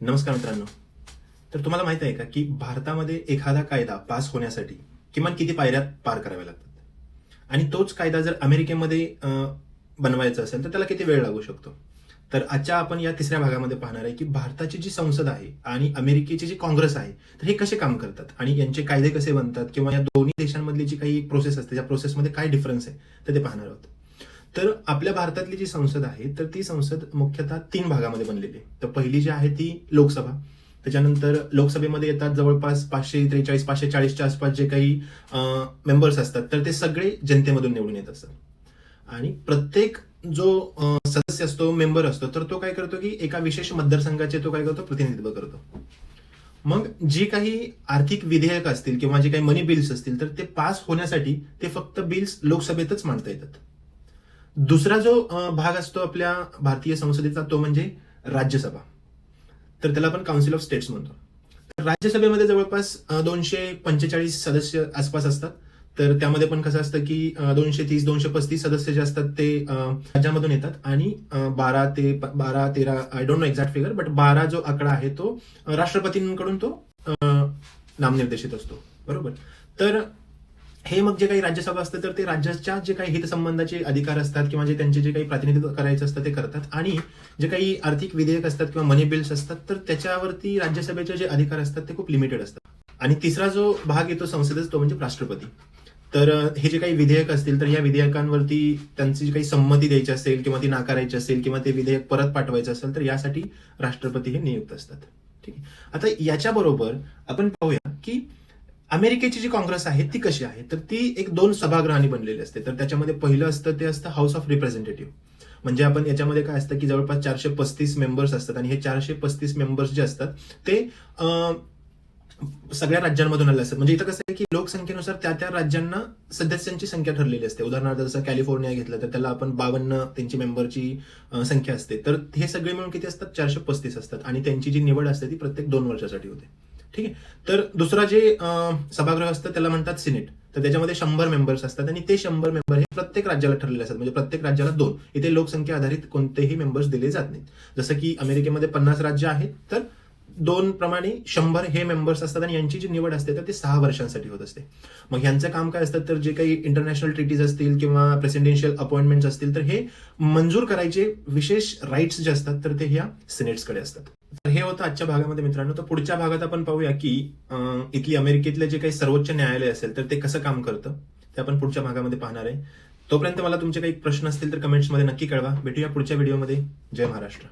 नमस्कार मित्रांनो. तर तुम्हाला माहित आहे का की भारतामध्ये एखादा कायदा पास होण्यासाठी किमान किती पायऱ्या पार कराव्या लागतात आणि तोच कायदा जर अमेरिकेमध्ये बनवायचा असेल तर त्याला किती वेळ लागू शकतो. तर आजच्या आपण या तिसऱ्या भागामध्ये पाहणार आहे की भारताची जी संसद आहे आणि अमेरिकेची जी काँग्रेस आहे तर हे कसे काम करतात आणि यांचे कायदे कसे बनतात किंवा या दोन्ही देशांमधली जी काही प्रोसेस असते त्या प्रोसेसमध्ये काय डिफरन्स आहे तर ते पाहणार आहोत. तर आपल्या भारतातली जी संसद आहे तर ती संसद मुख्यतः 3 भागामध्ये बनलेली आहे. तर पहिली जी आहे ती लोकसभा, त्याच्यानंतर लोकसभेमध्ये येतात जवळपास 543 540च्या आसपास जे काही मेंबर्स असतात तर ते सगळे जनतेमधून निवडून येत असतात आणि प्रत्येक जो सदस्य असतो, मेंबर असतो, तर तो काय करतो की एका विशेष मतदारसंघाचे तो काय करतो, प्रतिनिधित्व करतो. मग जी काही आर्थिक विधेयक असतील किंवा जे काही मनी बिल्स असतील तर ते पास होण्यासाठी ते फक्त बिल्स लोकसभेतच मांडता येतात. दुसरा जो भाग असतो आपल्या भारतीय संसदेचा तो म्हणजे राज्यसभा. तर त्याला आपण काउन्सिल ऑफ स्टेट्स म्हणतो. तर राज्यसभेमध्ये जवळपास 245 सदस्य आसपास असतात. तर त्यामध्ये पण कसं असतं की 230-235 सदस्य जे असतात ते राज्यामधून येतात आणि 12 ते 13 I don't know exact figure, but 12 जो आकडा आहे तो राष्ट्रपतींकडून तो नामनिर्देशित असतो. बरोबर. तर हे मग जे काही राज्यसभा असते तर ते राज्याच्या जे काही हितसंबंधाचे अधिकार असतात किंवा जे त्यांचे जे काही प्रतिनिधित्व करायचं असतं ते करतात आणि जे काही आर्थिक विधेयक असतात किंवा मनी बिल्स असतात तर त्याच्यावरती राज्यसभेचे जे अधिकार असतात ते खूप लिमिटेड असतात. आणि तिसरा जो भाग येतो संसदेचा तो म्हणजे राष्ट्रपती. तर हे जे काही विधेयक असतील तर या विधेयकांवरती त्यांची जी काही संमती द्यायची असेल किंवा ती नाकारायची असेल किंवा ते विधेयक परत पाठवायचं असेल तर यासाठी राष्ट्रपती हे नियुक्त असतात. ठीक आहे. आता याच्याबरोबर आपण पाहूया की अमेरिकेची जी काँग्रेस आहे ती कशी आहे. तर ती एक 2 सभागृहांनी बनलेली असते. तर त्याच्यामध्ये पहिलं असतं ते असतं हाऊस ऑफ रिप्रेझेंटेटिव्ह. म्हणजे आपण याच्यामध्ये काय असतं की जवळपास 435 मेंबर्स असतात आणि हे 435 मेंबर्स जे असतात ते सगळ्या राज्यांमधून आले असतात. म्हणजे इथं कसं आहे की लोकसंख्येनुसार त्या राज्यांना सदस्यांची संख्या ठरलेली असते. उदाहरणार्थ जसं कॅलिफोर्निया घेतलं तर त्याला आपण 52 त्यांची मेंबरची संख्या असते. तर हे सगळे मिळून किती असतात, 435 असतात आणि त्यांची जी निवड असते ती प्रत्येक 2 वर्षासाठी होते. ठीक आहे. तर दुसरा जे सभागृह असतं त्याला म्हणतात सिनेट. तर त्याच्यामध्ये 100 मेंबर्स असतात आणि ते 100 मेंबर हे प्रत्येक राज्याला ठरलेले असतात. म्हणजे प्रत्येक राज्याला 2. इथे लोकसंख्या आधारित कोणतेही मेंबर्स दिले जात नाहीत. जसं की अमेरिकेमध्ये 50 राज्य आहेत तर 2 प्रमाणे 100 हे मेंबर्स असतात आणि यांची जी निवड असते तर ते 6 वर्षांसाठी होत असते. मग यांचं काम काय असतं तर जे काही इंटरनॅशनल ट्रिटीज असतील किंवा प्रेसिडेन्शियल अपॉइंटमेंट्स असतील तर हे मंजूर करायचे विशेष राईट्स जे असतात तर ते ह्या सिनेट्सकडे असतात. तर हे होतं आजच्या भागामध्ये मित्रांनो. तर पुढच्या भागात आपण पाहूया की इथली अमेरिकेतले जे काही सर्वोच्च न्यायालय असेल तर ते कसं काम करतं ते आपण पुढच्या भागामध्ये पाहणार आहे. तोपर्यंत मला तुमचे काही प्रश्न असतील तर कमेंट्समध्ये नक्की कळवा. भेटूया पुढच्या व्हिडिओमध्ये. जय महाराष्ट्र.